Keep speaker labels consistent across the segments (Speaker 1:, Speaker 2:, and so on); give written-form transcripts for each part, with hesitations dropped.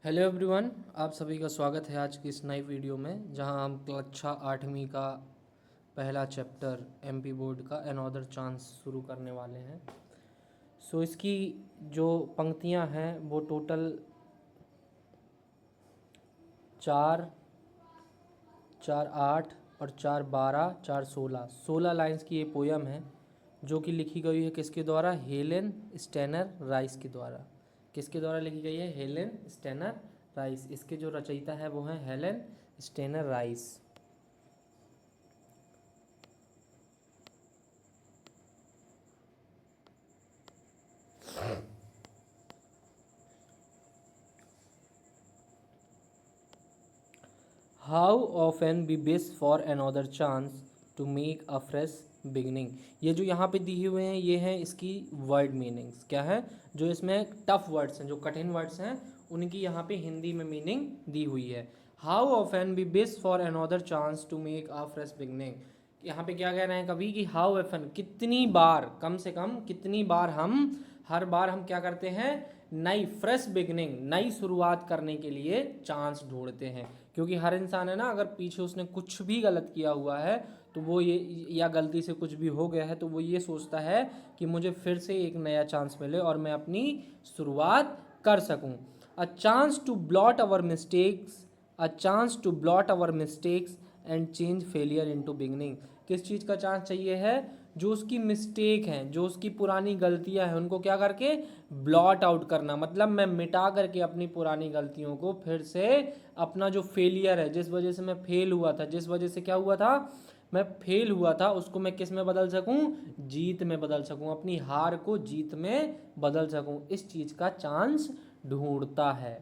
Speaker 1: Hello everyone, आप सभी का स्वागत है आज की इस नई वीडियो में, जहां हम कक्षा 8वीं का पहला चैप्टर एमपी बोर्ड का अनदर चांस शुरू करने वाले हैं। इसकी जो पंक्तियां हैं वो टोटल 4, 4, 8 और 4, 12, 4, 16 लाइन्स की ये पोयम है, जो कि लिखी गई है किसके द्वारा? हेलेन स्टेनर राइस के द्वारा। किसके द्वारा लिखी गई है? Helen Steiner Rice. इसके जो रचयिता है वो हैं Helen Steiner Rice. How often be wish for another chance to make a fresh beginning. ये जो यहाँ पे दिए हुए हैं ये हैं इसकी वर्ड मीनिंग्स। क्या है? जो इसमें टफ वर्ड्स हैं, जो कठिन वर्ड्स हैं, उनकी यहाँ पे हिंदी में मीनिंग दी हुई है। How often be wish for another chance to make a fresh beginning. यहाँ पे क्या कह रहे हैं कवि कि हाउ ऑफन, कितनी बार, कम से कम कितनी बार हर बार हम क्या करते हैं? नई फ्रेश बिगनिंग, नई शुरुआत करने के लिए चांस ढूंढते हैं। क्योंकि हर इंसान है ना, अगर पीछे उसने कुछ भी गलत किया हुआ है तो वो ये, या गलती से कुछ भी हो गया है तो वो ये सोचता है कि मुझे फिर से एक नया चांस मिले और मैं अपनी शुरुआत कर सकूं। A chance to blot our mistakes, a chance to blot our mistakes and change failure into beginning. किस चीज़ का चांस चाहिए है? जो उसकी मिस्टेक हैं, जो उसकी पुरानी गलतियां हैं, उनको क्या करके ब्लॉट आउट करना। मतलब मैं मिटा करके अपनी पुरानी गलतियों को फिर से, अपना जो फेलियर है, जिस वजह से मैं फेल हुआ था, जिस वजह से क्या हुआ था, मैं फेल हुआ था, उसको मैं किस में बदल सकूं? जीत में बदल सकूं। अपनी हार को जीत में बदल सकूं, इस चीज़ का चांस ढूंढता है।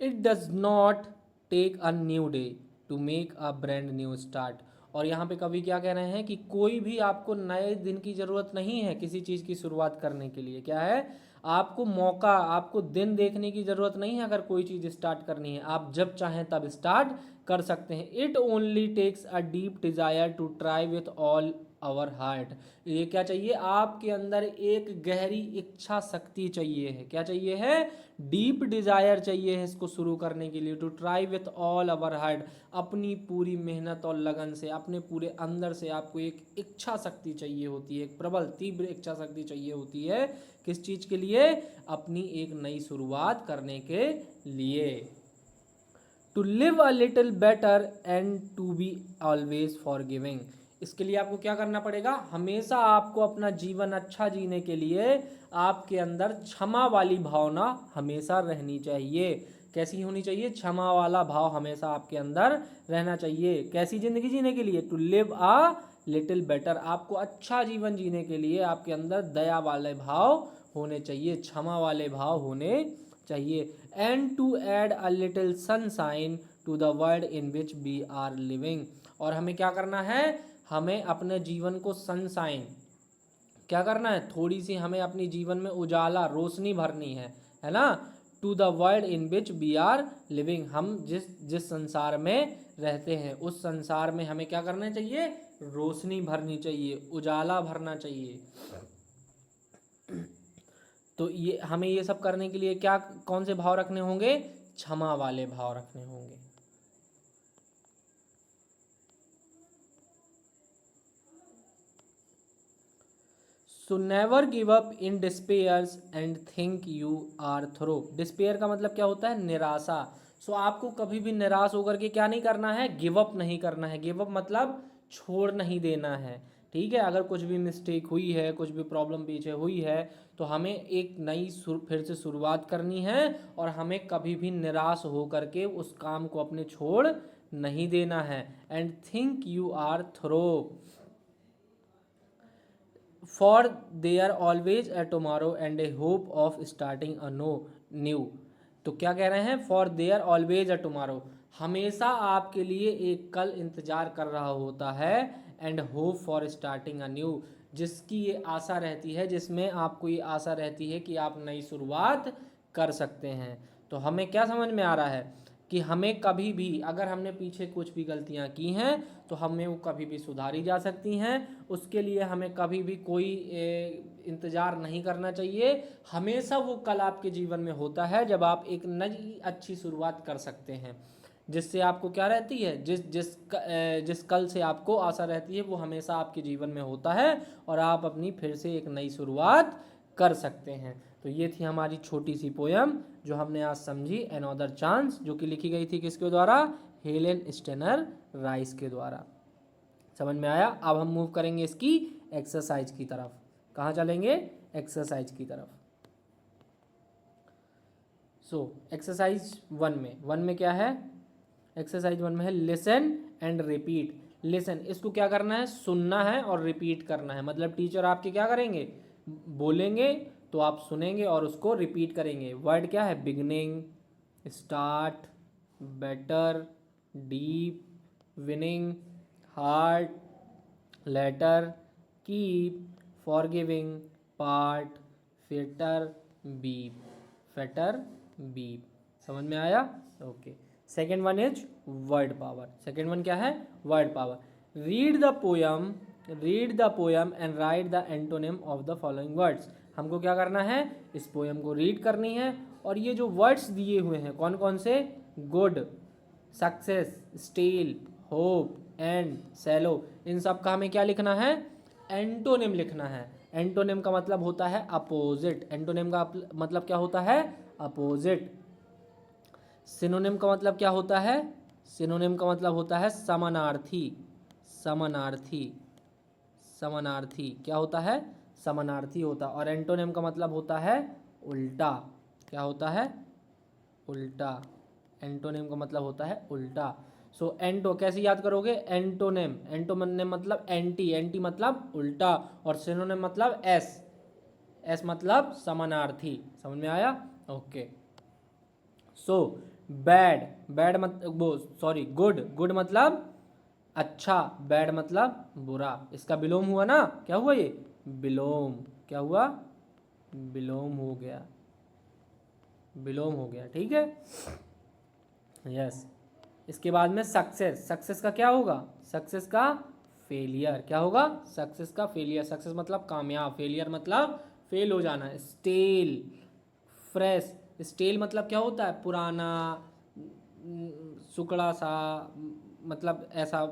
Speaker 1: It does not take a new day to make a brand new start. और यहाँ पे कवि क्या कह रहे हैं कि कोई भी आपको नए दिन की ज़रूरत नहीं है किसी चीज़ की शुरुआत करने के लिए। क्या है? आपको मौका, आपको दिन देखने की ज़रूरत नहीं है। अगर कोई चीज़ स्टार्ट करनी है, आप जब चाहें तब स्टार्ट कर सकते हैं। It only takes a deep desire to try with all our heart. ये क्या चाहिए? आपके अंदर एक गहरी इच्छा शक्ति चाहिए है। क्या चाहिए है? डीप डिज़ायर चाहिए है इसको शुरू करने के लिए। To try with all our heart, अपनी पूरी मेहनत और लगन से, अपने पूरे अंदर से आपको एक इच्छा शक्ति चाहिए होती है, एक प्रबल तीव्र इच्छा शक्ति चाहिए होती है। किस चीज़ के लिए? अपनी एक नई शुरुआत करने के लिए। To live a little better and to be always forgiving. इसके लिए आपको क्या करना पड़ेगा? हमेशा आपको अपना जीवन अच्छा जीने के लिए आपके अंदर क्षमा वाली भावना हमेशा रहनी चाहिए। कैसी होनी चाहिए? क्षमा वाला भाव हमेशा आपके अंदर रहना चाहिए। कैसी ज़िंदगी जीने के लिए? To live a little better, आपको अच्छा जीवन जीने के लिए आपके अंदर दया वाले भाव होने चाहिए, क्षमा वाले भाव होने चाहिए। And to add a little sunshine to the world in which we are living. और हमें क्या करना है? हमें अपने जीवन को सनशाइन, क्या करना है? थोड़ी सी हमें अपनी जीवन में उजाला, रोशनी भरनी है ना? To the world in which we are living, हम जिस जिस संसार में रहते हैं उस संसार में हमें क्या करना चाहिए? रोशनी भरनी चाहिए, उजाला भरना चाहिए। तो ये हमें ये सब करने के लिए क्या, कौन से भाव रखने होंगे? क्षमा वाले भाव रखने होंगे। So never give up in despairs and think you are through. Despair का मतलब क्या होता है? निराशा। आपको कभी भी निराश होकर के क्या नहीं करना है? गिव अप नहीं करना है। गिव अप मतलब छोड़ नहीं देना है। ठीक है? अगर कुछ भी मिस्टेक हुई है, कुछ भी प्रॉब्लम पीछे हुई है, तो हमें एक नई फिर से शुरुआत करनी है और हमें कभी भी निराश होकर के उस काम को अपने छोड़ नहीं देना है। And think you are through, for they are always a tomorrow and a hope of starting a new. तो क्या कह रहे हैं? For they are always a tomorrow, हमेशा आपके लिए एक कल इंतजार कर रहा होता है। And hope for starting a new, जिसकी ये आशा रहती है, जिसमें आपको ये आशा रहती है कि आप नई शुरुआत कर सकते हैं। तो हमें क्या समझ में आ रहा है कि हमें कभी भी अगर हमने पीछे कुछ भी गलतियां की हैं तो हमें वो कभी भी सुधारी जा सकती हैं। उसके लिए हमें कभी भी कोई इंतज़ार नहीं करना चाहिए। हमेशा वो कल आपके जीवन में होता है जब आप एक नई अच्छी शुरुआत कर सकते हैं, जिससे आपको क्या रहती है, जिस कल से आपको आशा रहती है वो हमेशा आपके जीवन में होता है और आप अपनी फिर से एक नई शुरुआत कर सकते हैं। तो ये थी हमारी छोटी सी पोयम जो हमने आज समझी, एनोदर चांस, जो कि लिखी गई थी किसके द्वारा, हेलेन स्टेनर राइस के द्वारा। समझ में आया। अब हम मूव करेंगे इसकी एक्सरसाइज की तरफ। कहाँ चलेंगे, एक्सरसाइज की तरफ। एक्सरसाइज 1 में क्या है, एक्सरसाइज 1 में है लिसन एंड रिपीट। लिसन, इसको क्या करना है, सुनना है और रिपीट करना है। मतलब टीचर आपके क्या करेंगे, बोलेंगे तो आप सुनेंगे और उसको रिपीट करेंगे। वर्ड क्या है, beginning, start, better, deep, winning, heart, letter, keep, forgiving, part, fitter, beep, fetter, beep. समझ में आया। Okay. Second one is word power. Second one क्या है, word power. Read the poem and write the antonym of the following words. हमको क्या करना है, इस पोयम को रीड करनी है और ये जो वर्ड्स दिए हुए हैं कौन कौन से, good, success, still, hope, and, sallow, इन सब का हमें क्या लिखना है, एंटोनिम लिखना है। एंटोनिम का मतलब होता है अपोजिट। एंटोनिम का मतलब क्या होता है, अपोजिट। सिनोनिम का मतलब क्या होता है, सिनोनिम का मतलब होता है समानार्थी। समानार्थी, समानार्थी क्या होता है, समानार्थी होता। और एंटोनिम का मतलब होता है उल्टा। क्या होता है, उल्टा। एंटोनिम का मतलब होता है उल्टा। एंटो कैसे याद करोगे, एंटोनिम, एंटोनिम मतलब एंटी, एंटी मतलब उल्टा, और सिनोनिम मतलब एस, एस मतलब समानार्थी। समझ में आया। ओके। बैड, बैड मतलब वो सॉरी गुड, गुड मतलब अच्छा, बैड मतलब बुरा। इसका विलोम हुआ ना, क्या हुआ ये, विलोम। क्या हुआ, विलोम हो गया, विलोम हो गया। ठीक है, यस। इसके बाद में सक्सेस। सक्सेस का क्या होगा, सक्सेस का फेलियर। क्या होगा, सक्सेस का फेलियर। सक्सेस मतलब कामयाब, फेलियर मतलब फेल हो जाना। Stele, fresh. स्टेल मतलब क्या होता है, पुराना, सुकड़ा सा, मतलब ऐसा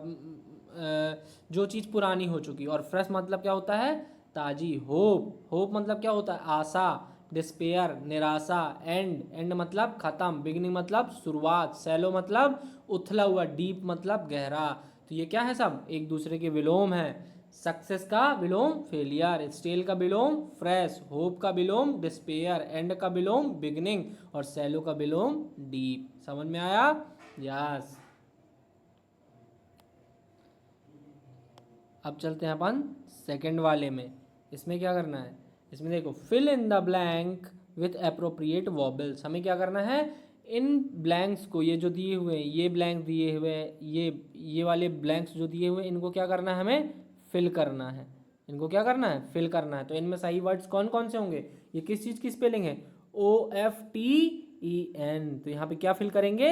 Speaker 1: जो चीज़ पुरानी हो चुकी। और फ्रेश मतलब क्या होता है, ताजी। होप, होप मतलब क्या होता है, आशा। डिस्पेयर, निराशा। एंड, एंड मतलब खत्म। बिगिनिंग मतलब शुरुआत। सैलो मतलब उथला हुआ। डीप मतलब गहरा। तो ये क्या है, सब एक दूसरे के विलोम है। सक्सेस का विलोम फेलियर, स्टेल का विलोम फ्रेश, होप का विलोम डिस्पेयर, एंड का विलोम बिगनिंग, और सैलो का विलोम डीप। समझ में आया, यस। अब चलते हैं अपन सेकंड वाले में। इसमें क्या करना है, इसमें देखो, fill in the blank with appropriate vowels. हमें क्या करना है, इन ब्लैंक्स को, ये जो दिए हुए हैं, ये ब्लैंक दिए हुए हैं, ये वाले ब्लैंक्स जो दिए हुए हैं, इनको क्या करना है, हमें फिल करना है। इनको क्या करना है, फिल करना है। तो इनमें सही वर्ड्स कौन कौन से होंगे, ये किस चीज़ की स्पेलिंग है, OFTEN। तो यहाँ पे क्या फिल करेंगे,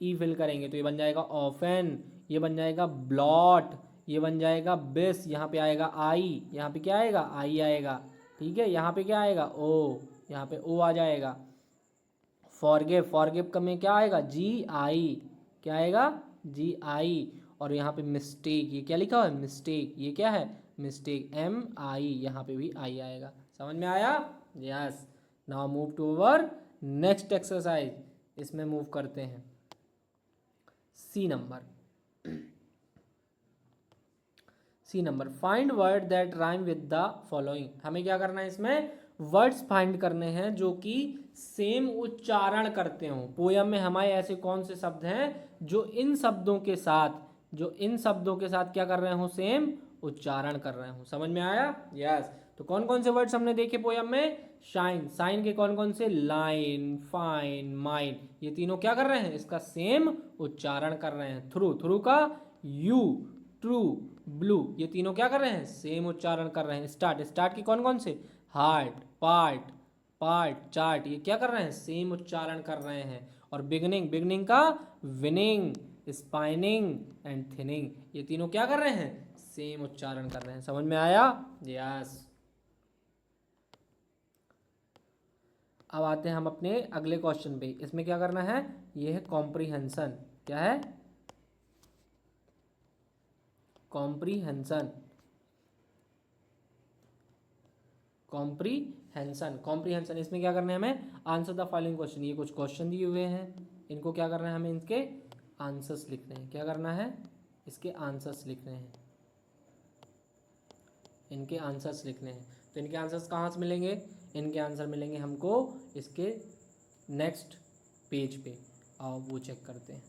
Speaker 1: ई फिल करेंगे। तो ये बन जाएगा ऑफेन, ये बन जाएगा ब्लॉट, ये बन जाएगा बिस, यहाँ पे आएगा आई, यहाँ पे क्या आएगा, आई आएगा। ठीक है, यहाँ पे क्या आएगा, ओ, यहाँ पे ओ आ जाएगा। फॉरगिव, फॉरगिव का में क्या आएगा, GI, क्या आएगा, GI। और यहाँ पे मिस्टेक, ये क्या लिखा हुआ है, मिस्टेक, ये क्या है, मिस्टेक, MI, यहाँ पे भी आई आएगा। समझ में आया, yes. Now move to our next exercise. इसमें मूव करते हैं C number, find word that rhyme with the following. हमें क्या करना है, इसमें वर्ड्स फाइंड करने हैं जो कि सेम उच्चारण करते हों। पोयम में हमारे ऐसे कौन से शब्द हैं जो इन शब्दों के साथ, क्या कर रहे हो, सेम उच्चारण कर रहे हो। समझ में आया, यस। तो कौन कौन से वर्ड्स हमने देखे पोयम में, शाइन, साइन के कौन कौन से, लाइन, फाइन, माइन, ये तीनों क्या कर रहे हैं, इसका सेम उच्चारण कर रहे हैं। थ्रू, थ्रू का यू, ट्रू, ब्लू, ये तीनों क्या कर रहे हैं, सेम उच्चारण कर रहे हैं। स्टार्ट, स्टार्ट के कौन कौन से, हार्ट, पार्ट, पार्ट, चार्ट, ये क्या कर रहे हैं, सेम उच्चारण कर रहे हैं। और बिगनिंग, बिगनिंग का विनिंग, स्पाइनिंग एंड थिनिंग, ये तीनों क्या कर रहे हैं, सेम उच्चारण कर रहे हैं। समझ में आया? यस। अब आते हैं हम अपने अगले क्वेश्चन पे। इसमें क्या करना है, ये है कॉम्प्रीहेंशन। क्या है? कॉम्प्रीहेंशन। Comprehension, comprehension. इसमें क्या करना है हमें, आंसर द फॉलोइंग क्वेश्चन। ये कुछ क्वेश्चन दिए हुए हैं, इनको क्या करना है हमें, इनके आंसर्स लिखने हैं। क्या करना है, इसके आंसर्स लिखने हैं, इनके आंसर्स लिखने हैं। तो इनके आंसर्स कहाँ से मिलेंगे, इनके आंसर मिलेंगे हमको इसके नेक्स्ट पेज पे। आओ वो चेक करते हैं।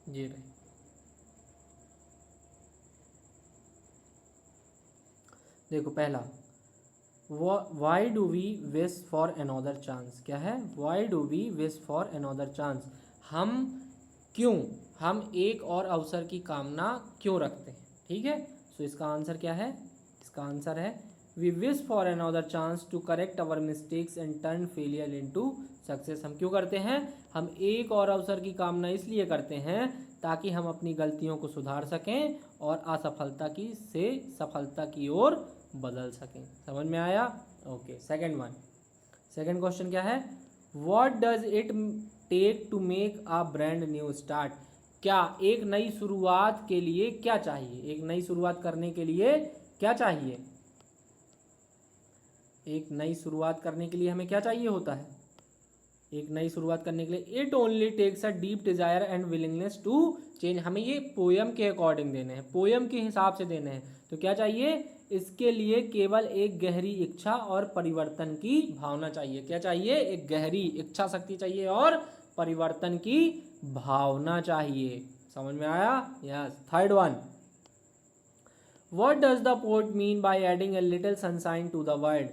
Speaker 1: ये रहे, देखो पहला, why do we wish for another chance. क्या है, why do we wish for another chance, हम क्यों, हम एक और अवसर की कामना क्यों रखते हैं। ठीक है, सो इसका आंसर क्या है, इसका आंसर है we wish for another chance to correct our mistakes and turn failure into success. हम क्यों करते हैं, हम एक और अवसर की कामना इसलिए करते हैं ताकि हम अपनी गलतियों को सुधार सकें और असफलता की से सफलता की ओर बदल सकें। समझ में आया? Okay, second one, second question क्या है, what does it take to make a brand new start. क्या एक नई शुरुआत के लिए क्या चाहिए, एक नई शुरुआत करने के लिए क्या चाहिए, एक नई शुरुआत करने के लिए हमें क्या चाहिए होता है, एक नई शुरुआत करने के लिए it only takes a deep desire and willingness to change. हमें ये पोयम के अकॉर्डिंग देने हैं, पोयम के हिसाब से देने हैं। तो क्या चाहिए, इसके लिए केवल एक गहरी इच्छा और परिवर्तन की भावना चाहिए। क्या चाहिए, एक गहरी इच्छा शक्ति चाहिए और परिवर्तन की भावना चाहिए। समझ में आया? Yes. Third one, what does the poet mean by adding a little sunshine to the world.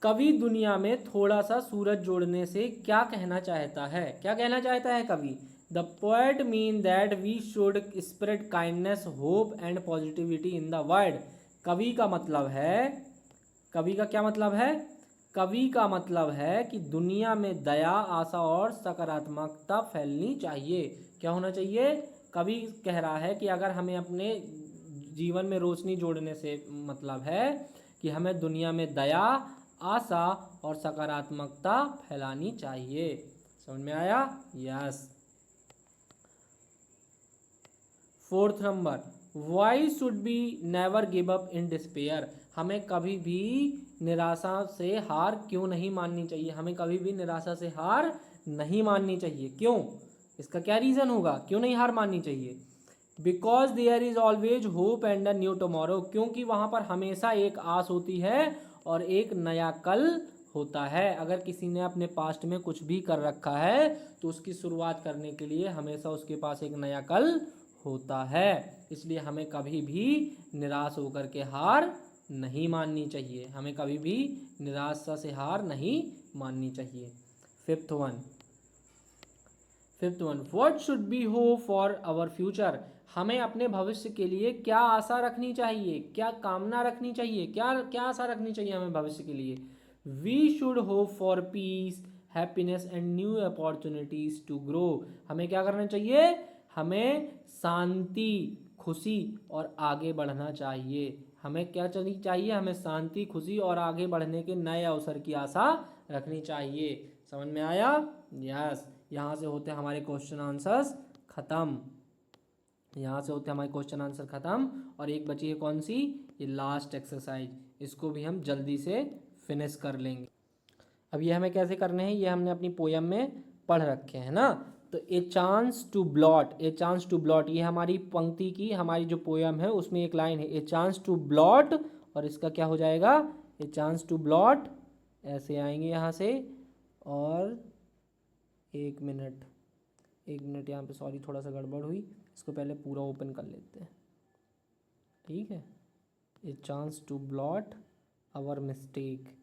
Speaker 1: कवि दुनिया में थोड़ा सा सूरज जोड़ने से क्या कहना चाहता है, क्या कहना चाहता है कवि। The poet mean that we should spread kindness, hope and positivity in the world. कवि का मतलब है, कवि का क्या मतलब है, कवि का मतलब है कि दुनिया में दया, आशा और सकारात्मकता फैलनी चाहिए। क्या होना चाहिए, कवि कह रहा है कि अगर हमें अपने जीवन में रोशनी जोड़ने से मतलब है कि हमें दुनिया में दया, आशा और सकारात्मकता फैलानी चाहिए। समझ में आया? Yes. Fourth number, why should be never give up in despair. हमें कभी भी निराशा से हार क्यों नहीं माननी चाहिए, हमें कभी भी निराशा से हार नहीं माननी चाहिए। क्यों, इसका क्या रीज़न होगा, क्यों नहीं हार माननी चाहिए। Because there is always hope and a new tomorrow. क्योंकि वहाँ पर हमेशा एक आस होती है और एक नया कल होता है। अगर किसी ने अपने पास्ट में कुछ भी कर रखा है तो उसकी शुरुआत करने के लिए हमेशा उसके पास एक नया कल होता है। इसलिए हमें कभी भी निराश होकर के हार नहीं माननी चाहिए, हमें कभी भी निराशा से हार नहीं माननी चाहिए। Fifth one, fifth one, what should be hope for our future. हमें अपने भविष्य के लिए क्या आशा रखनी चाहिए, क्या कामना रखनी चाहिए, क्या क्या आशा रखनी चाहिए हमें भविष्य के लिए। We should hope for peace, happiness and new opportunities to grow. हमें क्या करना चाहिए, हमें शांति, खुशी और आगे बढ़ना चाहिए। हमें क्या चाहिए, हमें शांति, खुशी और आगे बढ़ने के नए अवसर की आशा रखनी चाहिए। समझ में आया? यस। यहाँ से होते हैं हमारे क्वेश्चन आंसर्स खत्म, यहाँ से होते हैं हमारे क्वेश्चन आंसर खत्म। और एक बची है कौन सी, ये लास्ट एक्सरसाइज, इसको भी हम जल्दी से फिनिश कर लेंगे। अब ये हमें कैसे करने हैं, ये हमने अपनी पोयम में पढ़ रखे हैं ना। तो a chance to blot, a chance to blot, ये हमारी पंक्ति की, हमारी जो पोयम है उसमें एक लाइन है ए चांस टू ब्लॉट, और इसका क्या हो जाएगा, ए चांस टू ब्लॉट, ऐसे आएंगे यहाँ से। और एक मिनट, एक मिनट, यहाँ पे सॉरी थोड़ा सा गड़बड़ हुई, इसको पहले पूरा ओपन कर लेते हैं। ठीक है, a chance to blot our mistake,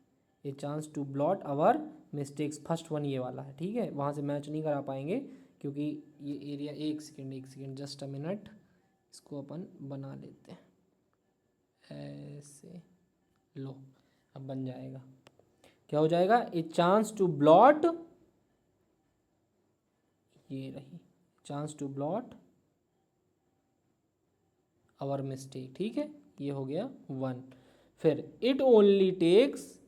Speaker 1: a chance to blot our mistakes, first one ये वाला है। ठीक है, वहाँ से मैच नहीं करा पाएंगे क्योंकि ये एरिया, एक सेकेंड जस्ट अ मिनट, इसको अपन बना लेते हैं। ऐसे, लो अब बन जाएगा। क्या हो जाएगा? ए चांस टू ब्लॉट, ये रही, chance to blot our mistake. ठीक है, ये हो गया 1। फिर it only takes,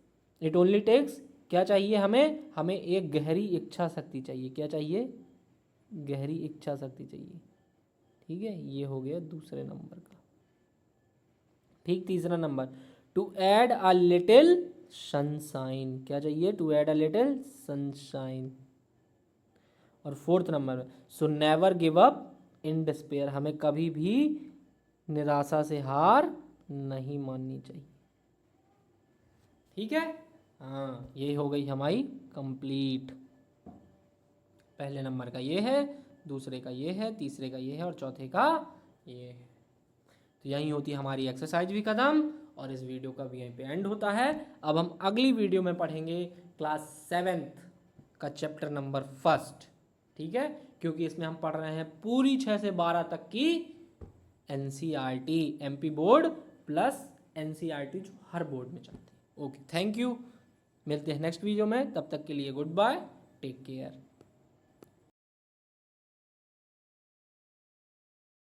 Speaker 1: it only takes क्या चाहिए हमें? हमें एक गहरी इच्छा शक्ति चाहिए। क्या चाहिए? गहरी इच्छा शक्ति चाहिए। ठीक है, ये हो गया दूसरे नंबर का। ठीक, तीसरा number, to add a little sunshine. क्या चाहिए? To add a little sunshine. और fourth number, so never give up in despair. हमें कभी भी निराशा से हार नहीं माननी चाहिए। ठीक है, हाँ, ये हो गई हमारी कंप्लीट। पहले नंबर का ये है, दूसरे का ये है, तीसरे का ये है और चौथे का ये है। तो यही होती है हमारी एक्सरसाइज भी खत्म और इस वीडियो का भी यहीं पे एंड होता है। अब हम अगली वीडियो में पढ़ेंगे क्लास 7th का चैप्टर नंबर 1। ठीक है, क्योंकि इसमें हम पढ़ रहे हैं पूरी 6 से 12 तक की NCERT, MP board plus NCERT जो हर बोर्ड में चलती है। ओके, थैंक यू, मिलते हैं नेक्स्ट वीडियो में, तब तक के लिए गुड बाय, टेक केयर।